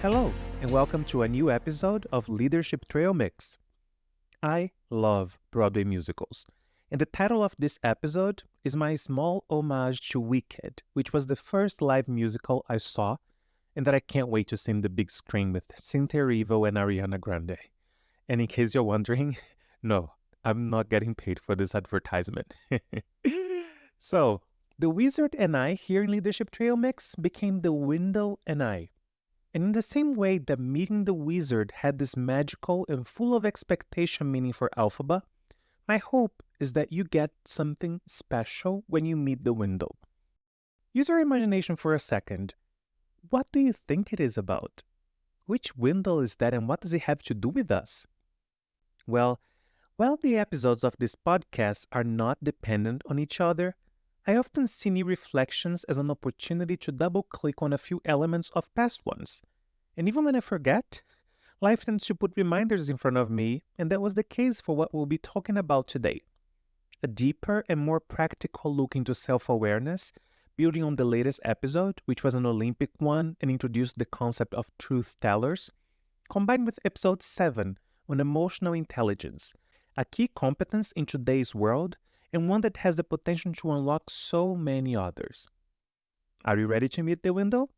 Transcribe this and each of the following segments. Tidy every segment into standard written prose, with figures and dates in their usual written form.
Hello, and welcome to a new episode of Leadership Trail Mix. I love Broadway musicals, and the title of this episode is my small homage to Wicked, which was the first live musical I saw, and that I can't wait to see in the big screen with Cynthia Erivo and Ariana Grande. And in case you're wondering, no, I'm not getting paid for this advertisement. So, The Wizard and I here in Leadership Trail Mix became The Window and I. And in the same way that meeting the wizard had this magical and full of expectation meaning for Elphaba, my hope is that you get something special when you meet the window. Use your imagination for a second. What do you think it is about? Which window is that and what does it have to do with us? Well, while the episodes of this podcast are not dependent on each other, I often see new reflections as an opportunity to double-click on a few elements of past ones. And even when I forget, life tends to put reminders in front of me, and that was the case for what we'll be talking about today. A deeper and more practical look into self-awareness, building on the latest episode, which was an Olympic one and introduced the concept of truth tellers, combined with episode 7 on emotional intelligence, a key competence in today's world, and one that has the potential to unlock so many others. Are you ready to meet the window?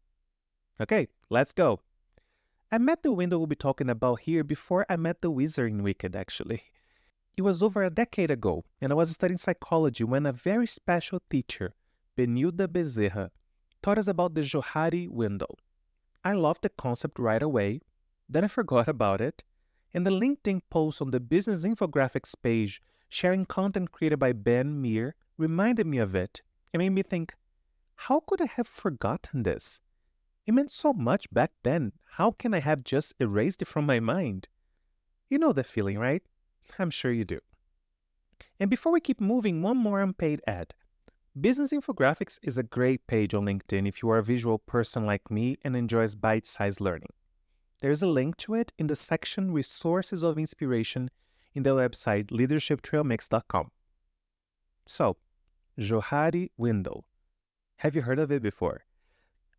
Okay, let's go. I met the window we'll be talking about here before I met the wizard in Wicked, actually. It was over a decade ago, and I was studying psychology when a very special teacher, Benilda Bezerra, taught us about the Johari Window. I loved the concept right away, then I forgot about it, and the LinkedIn post on the business infographics page sharing content created by Ben Meir reminded me of it and made me think, how could I have forgotten this? It meant so much back then. How can I have just erased it from my mind? You know the feeling, right? I'm sure you do. And before we keep moving, one more unpaid ad. Business Infographics is a great page on LinkedIn if you are a visual person like me and enjoys bite-sized learning. There's a link to it in the section Resources of Inspiration in the website leadershiptrailmix.com. So, Johari Window. Have you heard of it before?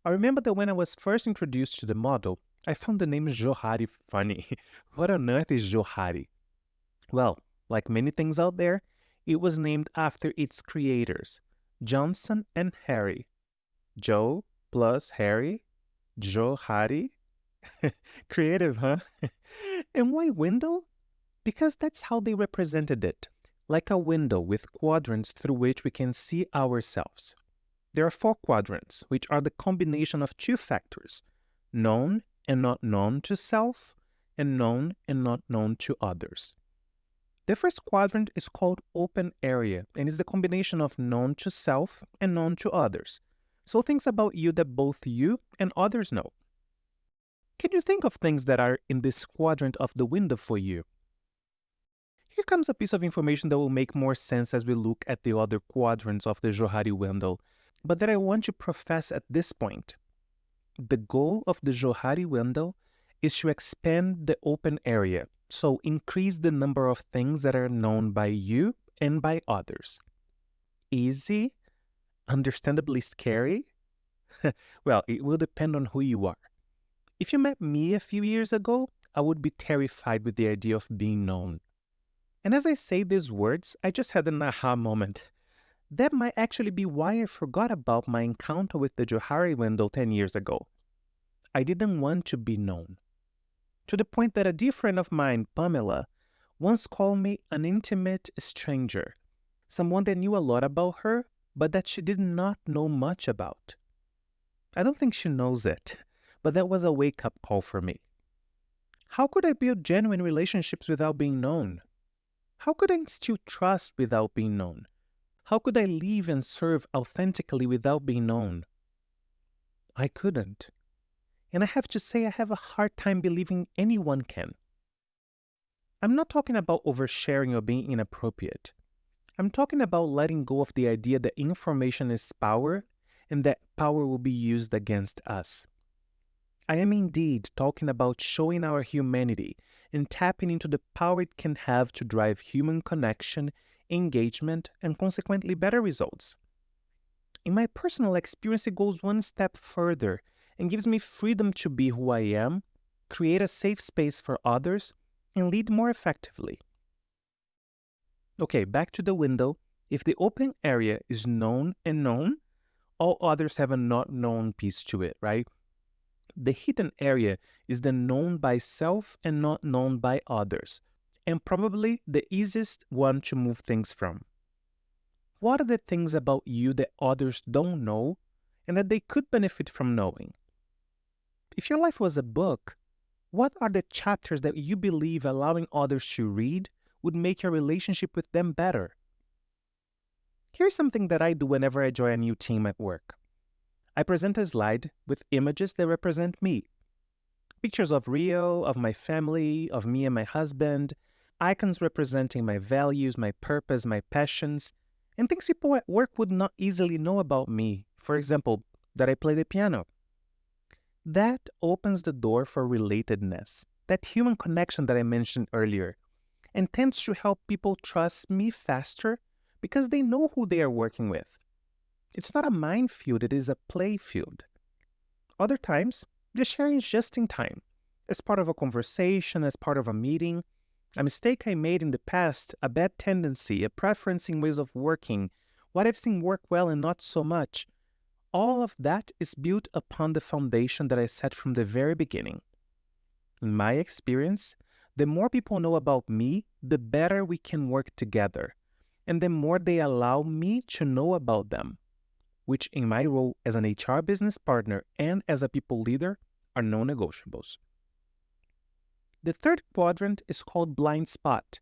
I remember that when I was first introduced to the model, I found the name Johari funny. What on earth is Johari? Well, like many things out there, it was named after its creators, Johnson and Harry. Joe plus Harry, Johari. Creative, huh? And why window? Because that's how they represented it, like a window with quadrants through which we can see ourselves. There are 4 quadrants, which are the combination of 2 factors, known and not known to self, and known and not known to others. The first quadrant is called open area and is the combination of known to self and known to others. So things about you that both you and others know. Can you think of things that are in this quadrant of the window for you? Here comes a piece of information that will make more sense as we look at the other quadrants of the Johari Window, but that I want to profess at this point. The goal of the Johari Window is to expand the open area, so increase the number of things that are known by you and by others. Easy? Understandably scary? Well, it will depend on who you are. If you met me a few years ago, I would be terrified with the idea of being known. And as I say these words, I just had an aha moment. That might actually be why I forgot about my encounter with the Johari Window 10 years ago. I didn't want to be known. To the point that a dear friend of mine, Pamela, once called me an intimate stranger, someone that knew a lot about her, but that she did not know much about. I don't think she knows it, but that was a wake-up call for me. How could I build genuine relationships without being known? How could I instill trust without being known? How could I live and serve authentically without being known? I couldn't. And I have to say I have a hard time believing anyone can. I'm not talking about oversharing or being inappropriate. I'm talking about letting go of the idea that information is power and that power will be used against us. I am indeed talking about showing our humanity and tapping into the power it can have to drive human connection, engagement, and consequently better results. In my personal experience, it goes one step further and gives me freedom to be who I am, create a safe space for others, and lead more effectively. Okay, back to the window. If the open area is known and known, all others have a not known piece to it, right? The hidden area is the known by self and not known by others, and probably the easiest one to move things from. What are the things about you that others don't know and that they could benefit from knowing? If your life was a book, what are the chapters that you believe allowing others to read would make your relationship with them better? Here's something that I do whenever I join a new team at work. I present a slide with images that represent me. Pictures of Rio, of my family, of me and my husband, icons representing my values, my purpose, my passions, and things people at work would not easily know about me. For example, that I play the piano. That opens the door for relatedness, that human connection that I mentioned earlier, and tends to help people trust me faster because they know who they are working with. It's not a minefield, it is a play field. Other times, the sharing is just in time, as part of a conversation, as part of a meeting. A mistake I made in the past, a bad tendency, a preference in ways of working, what I've seen work well and not so much, all of that is built upon the foundation that I set from the very beginning. In my experience, the more people know about me, the better we can work together, and the more they allow me to know about them, which in my role as an HR business partner and as a people leader are non-negotiables. The third quadrant is called blind spot,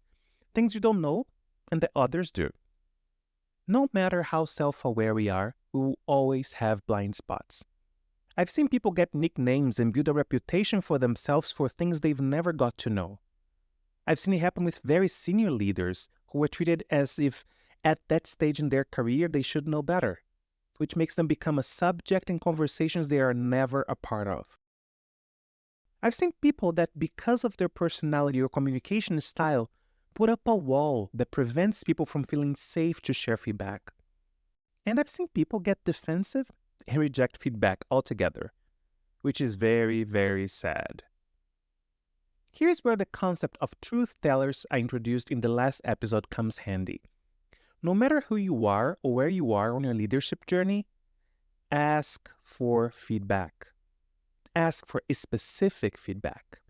things you don't know and that others do. No matter how self-aware we are, we will always have blind spots. I've seen people get nicknames and build a reputation for themselves for things they've never got to know. I've seen it happen with very senior leaders who were treated as if at that stage in their career they should know better, which makes them become a subject in conversations they are never a part of. I've seen people that, because of their personality or communication style, put up a wall that prevents people from feeling safe to share feedback. And I've seen people get defensive and reject feedback altogether, which is very, very sad. Here's where the concept of truth tellers I introduced in the last episode comes handy. No matter who you are or where you are on your leadership journey, ask for feedback. Ask for specific feedback.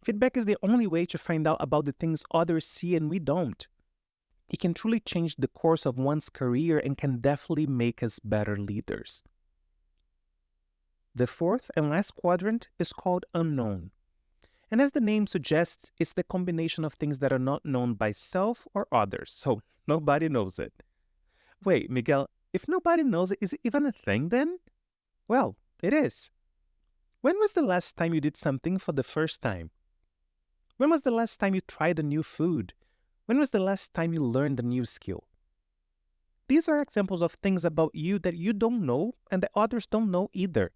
Feedback is the only way to find out about the things others see and we don't. It can truly change the course of one's career and can definitely make us better leaders. The fourth and last quadrant is called unknown. And as the name suggests, it's the combination of things that are not known by self or others, so nobody knows it. Wait, Miguel, if nobody knows it, is it even a thing then? Well, it is. When was the last time you did something for the first time? When was the last time you tried a new food? When was the last time you learned a new skill? These are examples of things about you that you don't know and that others don't know either.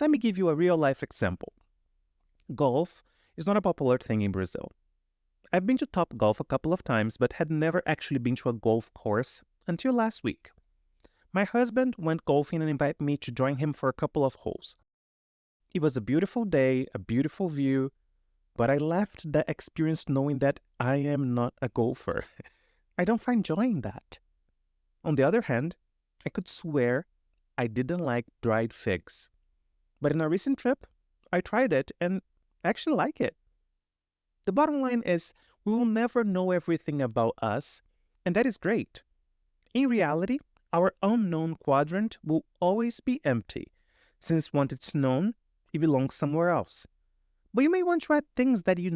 Let me give you a real-life example. Golf is not a popular thing in Brazil. I've been to Topgolf a couple of times, but had never actually been to a golf course until last week. My husband went golfing and invited me to join him for a couple of holes. It was a beautiful day, a beautiful view, but I left that experience knowing that I am not a golfer. I don't find joy in that. On the other hand, I could swear I didn't like dried figs. But in a recent trip, I tried it and actually like it. The bottom line is, we will never know everything about us, and that is great. In reality, our unknown quadrant will always be empty, since once it's known, it belongs somewhere else. But you may want to add things that you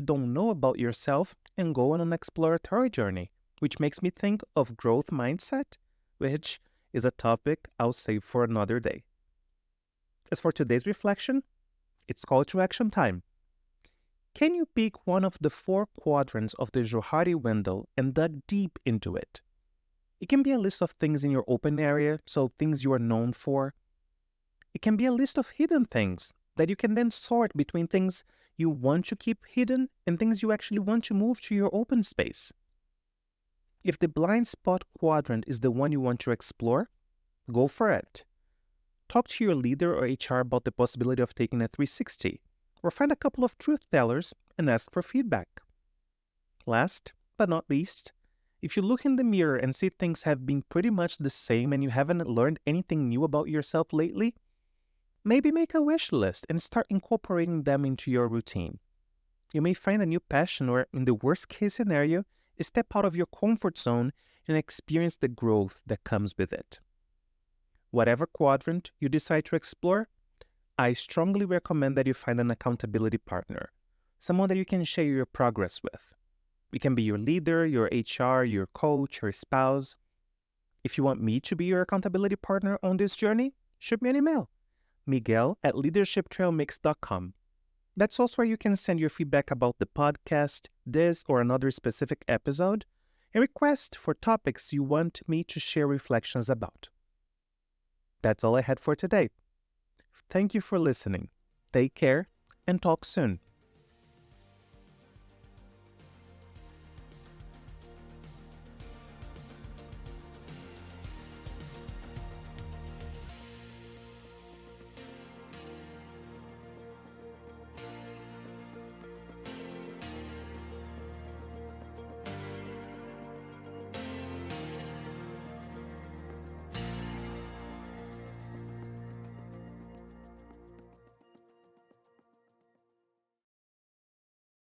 don't know about yourself and go on an exploratory journey, which makes me think of growth mindset, which is a topic I'll save for another day. As for today's reflection, it's call to action time. Can you pick one of the 4 quadrants of the Johari Window and dive deep into it? It can be a list of things in your open area, so things you are known for. It can be a list of hidden things that you can then sort between things you want to keep hidden and things you actually want to move to your open space. If the blind spot quadrant is the one you want to explore, go for it. Talk to your leader or HR about the possibility of taking a 360, or find a couple of truth tellers and ask for feedback. Last but not least, if you look in the mirror and see things have been pretty much the same and you haven't learned anything new about yourself lately, maybe make a wish list and start incorporating them into your routine. You may find a new passion or, in the worst case scenario, step out of your comfort zone and experience the growth that comes with it. Whatever quadrant you decide to explore, I strongly recommend that you find an accountability partner, someone that you can share your progress with. It can be your leader, your HR, your coach, your spouse. If you want me to be your accountability partner on this journey, shoot me an email, miguel@leadershiptrailmix.com. That's also where you can send your feedback about the podcast, this or another specific episode, and request for topics you want me to share reflections about. That's all I had for today. Thank you for listening. Take care and talk soon.